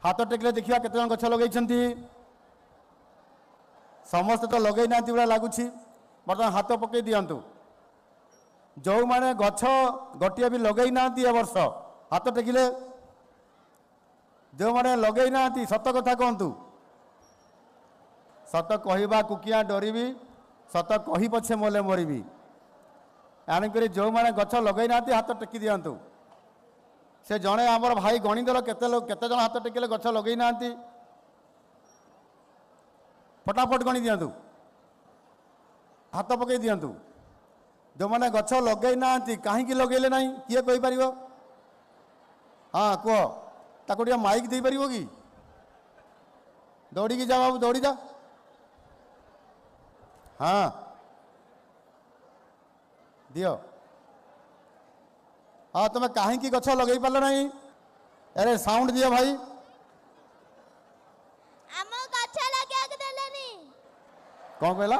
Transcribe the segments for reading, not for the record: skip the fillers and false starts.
हाथ टेकिले देखिया केते जन गछ लगै समस्त तो लगे ना लगुच बर्तमान हाथ पकई दिंतु जो मैंने गछ गोटे भी लगे ना वर्ष हाथ टेकिले जो मैंने लगे ना सत कथा कहतु सत कहवा कुकिया डरबी सत कही पछे मोले मरबी आणिक जो मैंने गछ लगे ना हाथ टेकी दिंतु से जड़े आमर भाई गणिदेल केते जन हाथ टेकिले गछ लगे ना फटाफट गणी दिंतु हाथ पकई दिंतु जो मैंने गछ लगे ना कहीं लगे ना किए कहीपर हाँ कह ताको माइक दे पार कि दौड़ी जा बाबू दौड़ी जा हाँ दियो हाँ तुम कहीं गछ लगे पार ना अरे साउंड दियो भाई कौन कहला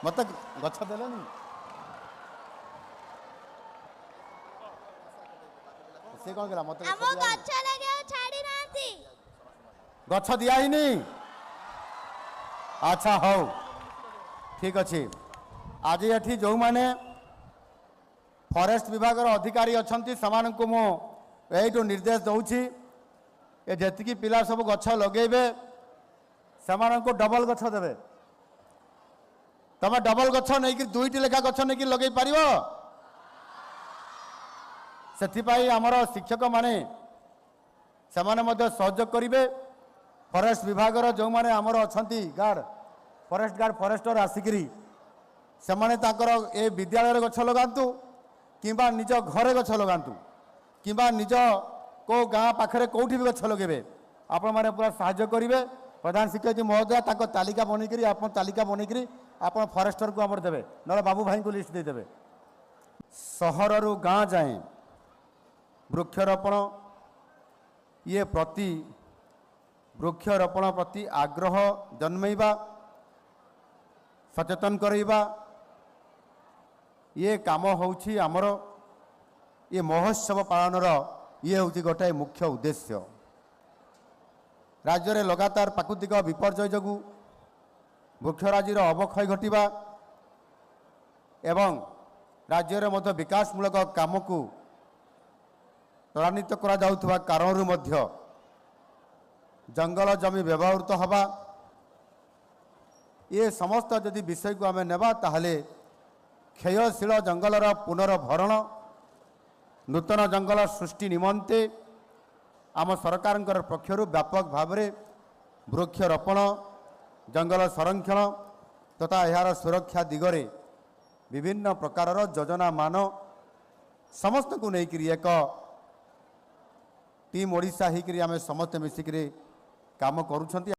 मत गछ देनी से कौन कहला मत गछ दिया ही नहीं अच्छा हौ ठीक अच्छे आज ये जो मैंने फॉरेस्ट विभाग अधिकारी अच्छा से मुझे निर्देश दूची जी पिला सब गछ लगे से डबल गछ देवे तमें डबल गछ नहीं दुईटी लेखा गछ नहीं लगे पार से आमर शिक्षक माने सहयोग करेंगे फॉरेस्ट विभाग जो मैंने आमर अच्छा गार्ड फॉरेस्टर आसिकी से ए विद्यालय गछ लगातु कि निज घरे गछ लगातु कि निज को गाँ पाखे कौटी भी गछ लगे आपण मैंने पूरा साहाय्य करेंगे प्रधान शिक्षक महोदय तालिका बनईकरी आप तालिका बनईकरी आप फॉरेस्टर को आमर देवे ना बाबू भाई को लिस्ट देदेवे सहर रु गाँ जाए वृक्षरोपण ये प्रति वृक्षरोपण प्रति आग्रह जन्मेवा सचेतन करवा ये काम होउछि आमर ये महोत्सव पालन ये हूँ गोटे मुख्य उद्देश्य राज्य में लगातार प्राकृतिक विपर्यय जो वृक्षराजीर अवक्षय घटवा एवं राज्य में मध्य विकासमूलक काम को त्वरान्वित करा जाउथुवा कारणरू मध्य जंगल जमी व्यवहृत हवा ये समस्त जदि विषय को आम नेबा ताहले क्षयशील जंगलर पुनर्भरण नूतन जंगल सृष्टि निमंते आम सरकार पक्षर व्यापक भाव में वृक्षरोपण जंगल संरक्षण तथा यार सुरक्षा दिगरे विभिन्न प्रकार योजना मान समस्त को लेकर एक टीम ओडिशा होकर आम समस्त मिसिक काम करुछंती।